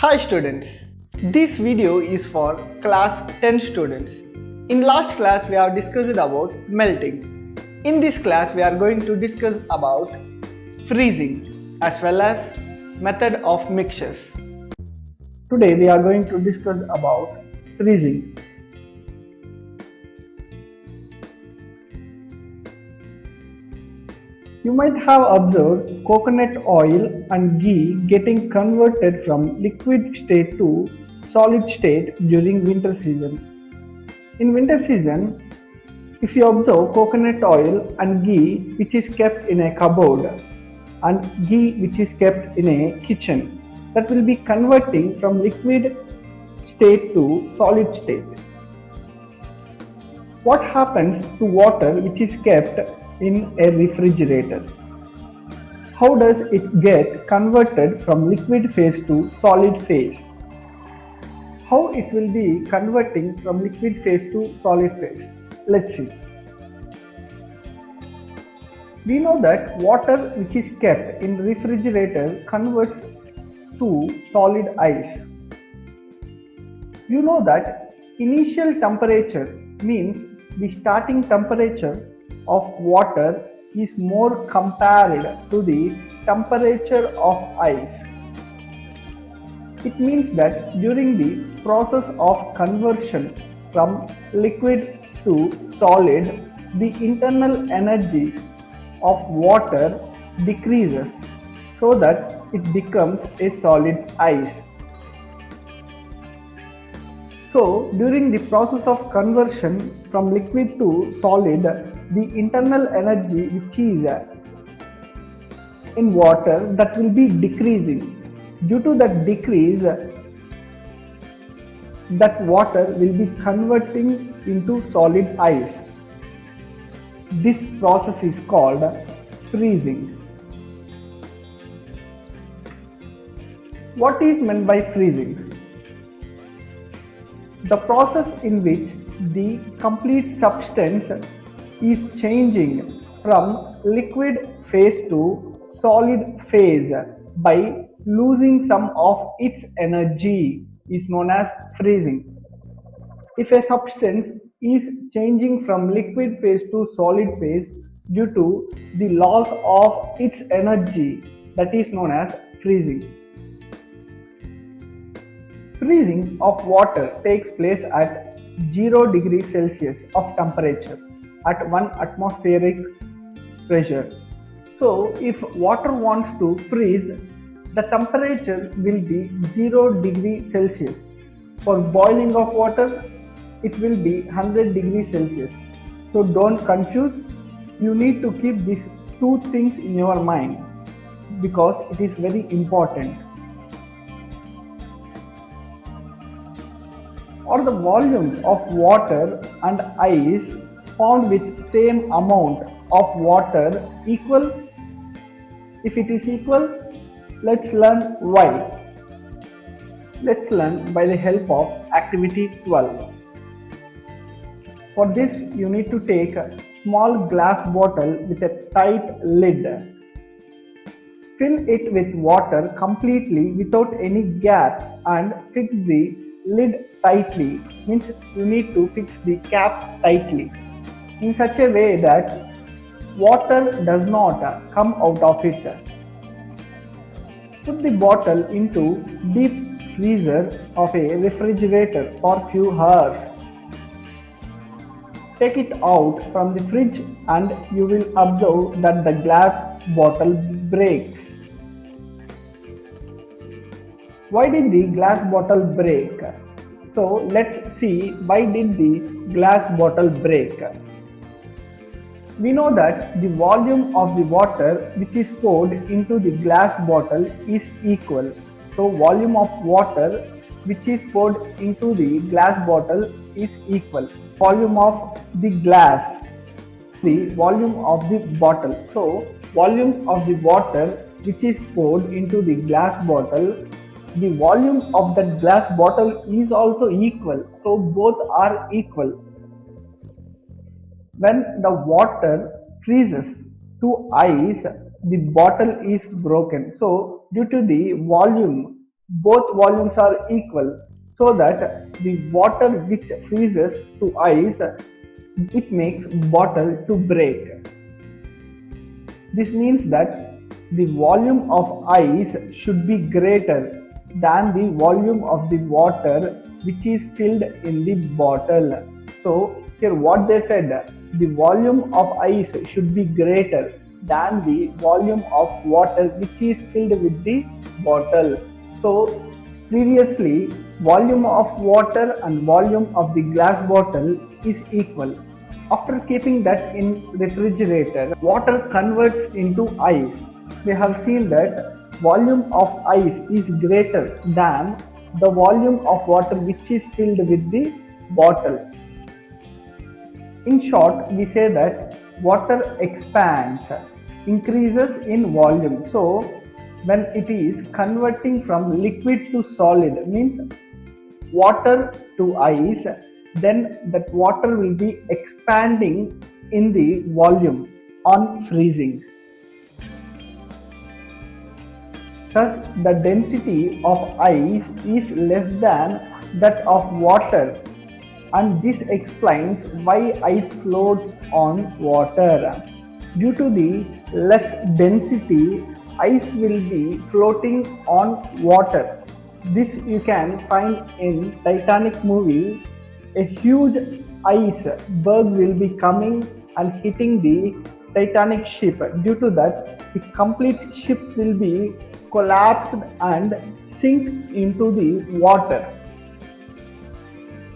Hi students, this video is for class 10 students. In last class we have discussed about melting. In this class we are going to discuss about freezing as well as method of mixtures. Today we are going to discuss about freezing. You might have observed coconut oil and ghee getting converted from liquid state to solid state during winter season. In winter season, if you observe coconut oil and ghee which is kept in a cupboard and ghee which is kept in a kitchen, that will be converting from liquid state to solid state. What happens to water which is kept in a refrigerator? How does it get converted from liquid phase to solid phase? How it will be converting from liquid phase to solid phase? Let's see. We know that water which is kept in refrigerator converts to solid ice. You know that initial temperature means the starting temperature of water is more compared to the temperature of ice. It means that during the process of conversion from liquid to solid, the internal energy of water decreases so that it becomes a solid ice. So, during the process of conversion from liquid to solid, the internal energy which is in water, that will be decreasing. Due to that decrease, that water will be converting into solid ice. This process is called freezing. What is meant by freezing? The process in which the complete substance is changing from liquid phase to solid phase by losing some of its energy is known as freezing. If a substance is changing from liquid phase to solid phase due to the loss of its energy, that is known as freezing. Freezing of water takes place at 0 degrees Celsius of temperature at 1 atmospheric pressure. So, if water wants to freeze, the temperature will be 0 degrees Celsius. For boiling of water, it will be 100 degrees Celsius. So, don't confuse. You need to keep these two things in your mind because it is very important. Or the volumes of water and ice found with same amount of water equal? If it is equal, let's learn why. Let's learn by the help of activity 12. For this, you need to take a small glass bottle with a tight lid. Fill it with water completely without any gaps and fix the lid tightly. Means you need to fix the cap tightly in such a way that water does not come out of it. Put the bottle into deep freezer of a refrigerator for few hours. Take it out from the fridge and you will observe that the glass bottle breaks. Why did the glass bottle break? So let's see why did the glass bottle break. We know that the volume of the water which is poured into the glass bottle is equal. So volume of water which is poured into the glass bottle is equal. Volume of the glass, the volume of the bottle. So volume of the water which is poured into the glass bottle, the volume of that glass bottle is also equal. So both are equal. When the water freezes to ice, the bottle is broken. So due to the volume both volumes are equal, so that the water which freezes to ice, it makes bottle to break. This means that the volume of ice should be greater than the volume of the water which is filled in the bottle. So here what they said, the volume of ice should be greater than the volume of water which is filled with the bottle. So previously volume of water and volume of the glass bottle is equal. After keeping that in refrigerator, water converts into ice. We have seen that volume of ice is greater than the volume of water which is filled with the bottle. In short, we say that water expands, increases in volume. So when it is converting from liquid to solid, means water to ice, then that water will be expanding in the volume on freezing. Thus, the density of ice is less than that of water, and this explains why ice floats on water. Due to the less density, ice will be floating on water. This you can find in Titanic movie. A huge iceberg will be coming and hitting the Titanic ship. Due to that, the complete ship will be collapsed and sink into the water.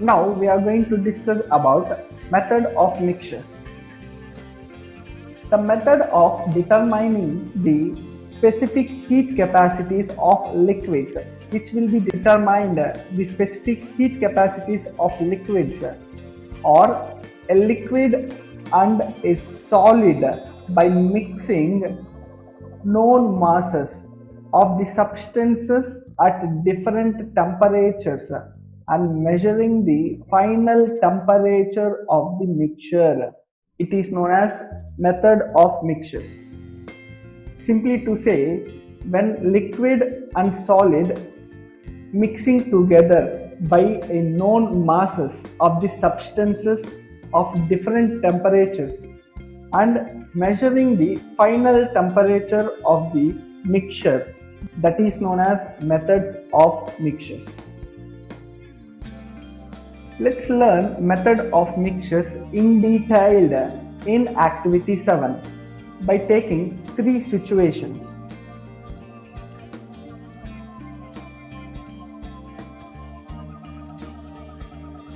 Now we are going to discuss about method of mixtures. The method of determining the specific heat capacities of liquids, which will be determined the specific heat capacities of liquids, or a liquid and a solid by mixing known masses of the substances at different temperatures and measuring the final temperature of the mixture. It is known as method of mixtures. Simply to say, when liquid and solid mixing together by a known masses of the substances of different temperatures and measuring the final temperature of the mixture, that is known as methods of mixtures. Let's learn method of mixtures in detail in activity 7 by taking 3 situations.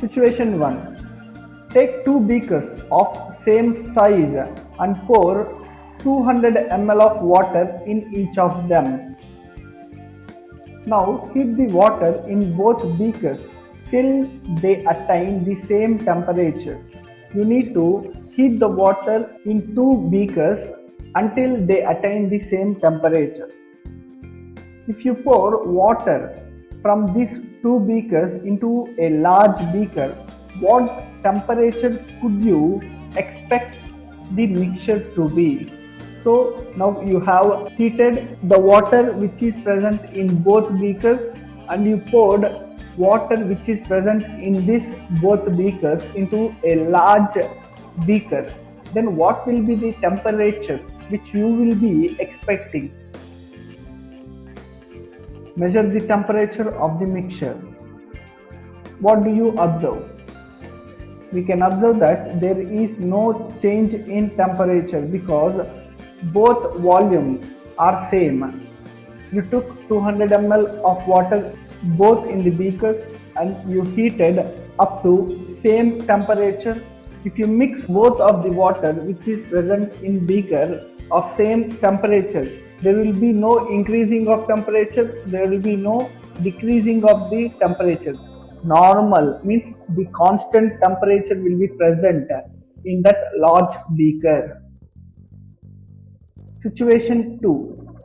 Situation 1. Take 2 beakers of same size and pour 200 ml of water in each of them. Now heat the water in both beakers till they attain the same temperature. You need to heat the water in 2 beakers until they attain the same temperature. If you pour water from these 2 beakers into a large beaker, what temperature could you expect the mixture to be? So now you have heated the water which is present in both beakers and you poured water which is present in this both beakers into a large beaker. Then what will be the temperature which you will be expecting? Measure the temperature of the mixture. What do you observe? We can observe that there is no change in temperature because both volumes are same. You took 200 ml of water both in the beakers and you heated up to same temperature. If you mix both of the water which is present in beaker of same temperature, there will be no increasing of temperature, there will be no decreasing of the temperature. Normal means the constant temperature will be present in that large beaker. Situation 2.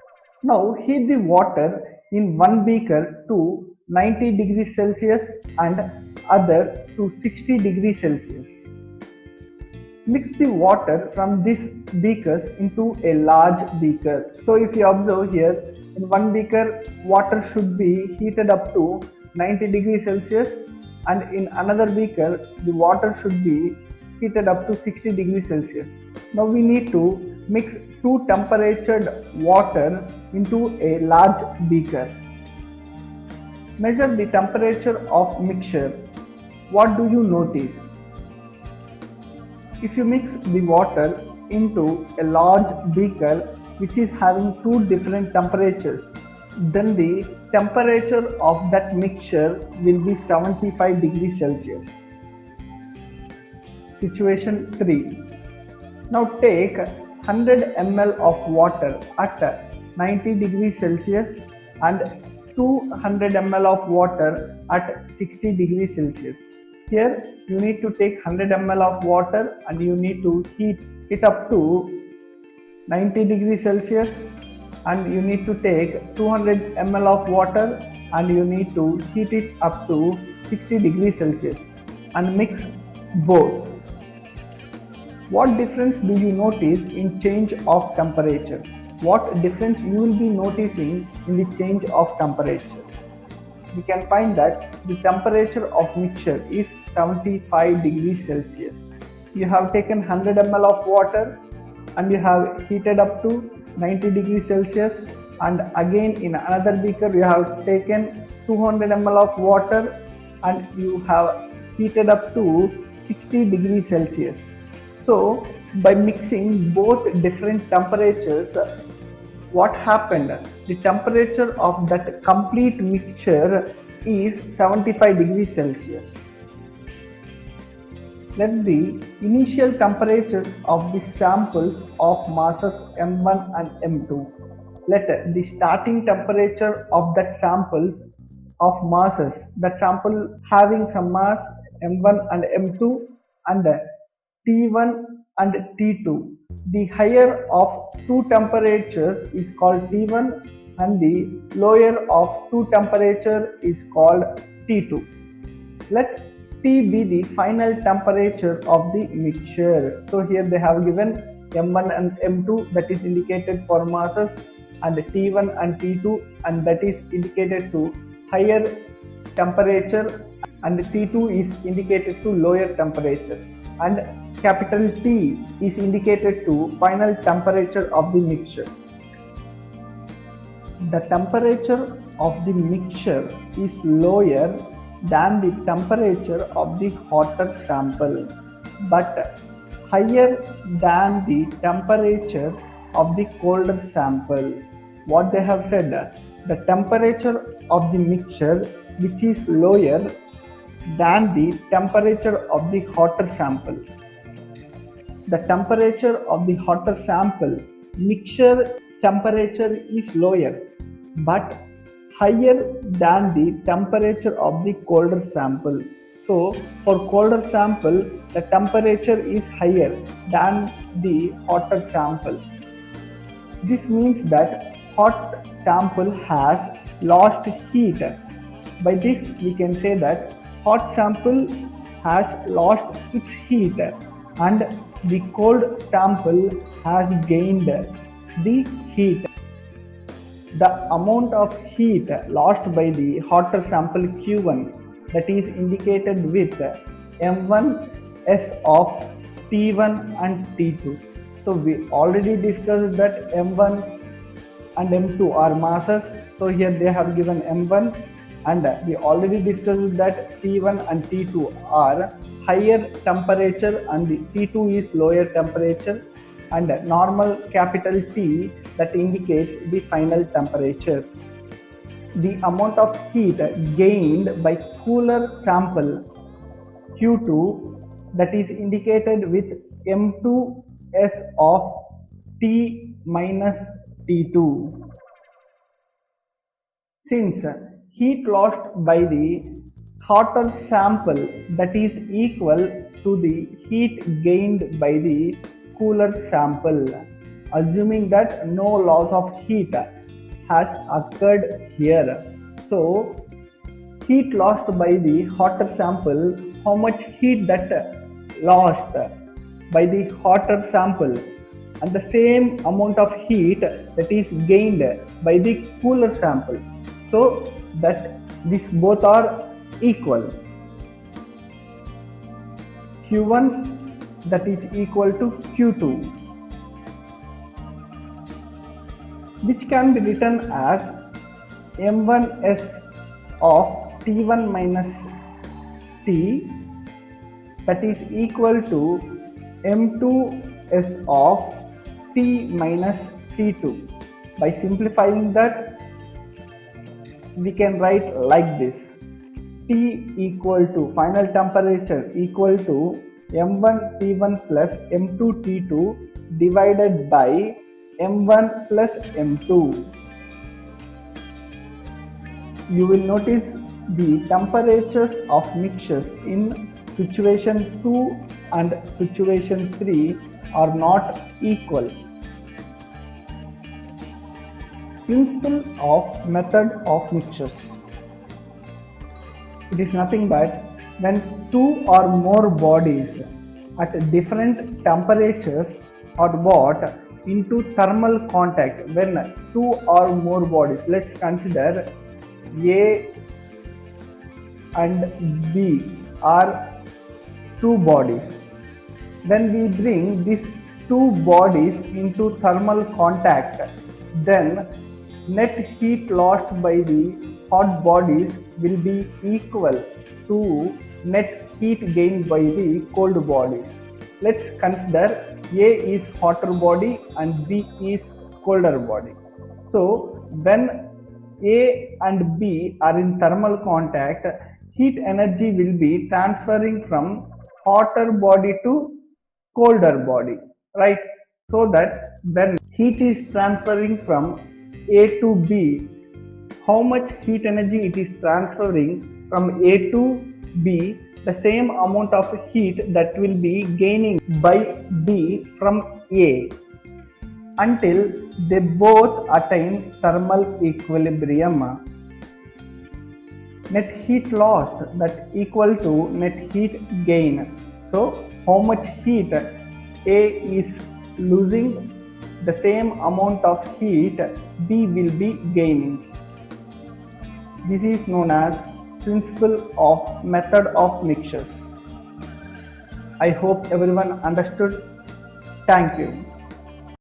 Now heat the water in one beaker to 90 degrees Celsius and other to 60 degrees Celsius. Mix the water from these beakers into a large beaker. So if you observe here, in one beaker, water should be heated up to 90 degrees Celsius, and in another beaker, the water should be heated up to 60 degrees Celsius. Now we need to mix two temperatured water into a large beaker. Measure the temperature of mixture. What do you notice? If you mix the water into a large beaker which is having two different temperatures, then the temperature of that mixture will be 75 degrees Celsius. Situation 3. Now take 100 ml of water at 90 degrees Celsius and 200 ml of water at 60 degrees Celsius. Here you need to take 100 ml of water and you need to heat it up to 90 degrees Celsius, and you need to take 200 ml of water and you need to heat it up to 60 degrees Celsius and mix both. What difference do you notice in change of temperature? What difference you will be noticing in the change of temperature? We can find that the temperature of mixture is 75 degrees Celsius. You have taken 100 ml of water and you have heated up to 90 degrees Celsius, and again in another beaker you have taken 200 ml of water and you have heated up to 60 degrees Celsius. So by mixing both different temperatures, what happened? The temperature of that complete mixture is 75 degrees Celsius. Let the initial temperatures of the samples of masses M1 and M2. Let the starting temperature of that samples of masses, that sample having some mass M1 and M2 and T1 and T2. The higher of two temperatures is called T1 and the lower of two temperature is called T2. Let T be the final temperature of the mixture. So here they have given M1 and M2, that is indicated for masses, and T1 and T2, and that is indicated to higher temperature, and T2 is indicated to lower temperature, and capital T is indicated to final temperature of the mixture. The temperature of the mixture is lower than the temperature of the hotter sample, but higher than the temperature of the colder sample. What they have said, the temperature of the mixture which is lower than the temperature of the hotter sample. The temperature of the hotter sample, mixture temperature is lower but higher than the temperature of the colder sample. So for colder sample, the temperature is higher than the hotter sample. This means that hot sample has lost heat. By this we can say that hot sample has lost its heat and the cold sample has gained the heat. The amount of heat lost by the hotter sample Q1, that is indicated with M1S of T1 and T2. So we already discussed that M1 and M2 are masses. So here they have given M1, and we already discussed that T1 and T2 are higher temperature and the T2 is lower temperature, and normal capital T that indicates the final temperature. The amount of heat gained by cooler sample Q2, that is indicated with M2S of T minus T2. Since heat lost by the hotter sample, that is equal to the heat gained by the cooler sample, assuming that no loss of heat has occurred here. So heat lost by the hotter sample, how much heat that lost? by the hotter sample and the same amount of heat that is gained by the cooler sample, so that these both are equal. Q1 that is equal to Q2, which can be written as M1S of T1 minus T, that is equal to M2S of T minus T2. By simplifying that, we can write like this: T equal to final temperature equal to M1 T1 plus M2 T2 divided by M1 plus M2. You will notice the temperatures of mixtures in situation 2 and situation 3 are not equal. Principle of method of mixtures. It is nothing but when two or more bodies at different temperatures are brought into thermal contact. When two or more bodies, let's consider A and B are two bodies. When we bring these two bodies into thermal contact, then net heat lost by the hot bodies will be equal to net heat gained by the cold bodies. Let's consider A is hotter body and B is colder body. So when A and B are in thermal contact, heat energy will be transferring from hotter body to colder body, right? So that when heat is transferring from A to B, how much heat energy it is transferring from A to B, the same amount of heat that will be gaining by B from A, until they both attain thermal equilibrium. Net heat lost that equal to net heat gain. So how much heat A is losing, the same amount of heat B will be gaining. This is known as principle of method of mixtures. I hope everyone understood. Thank you.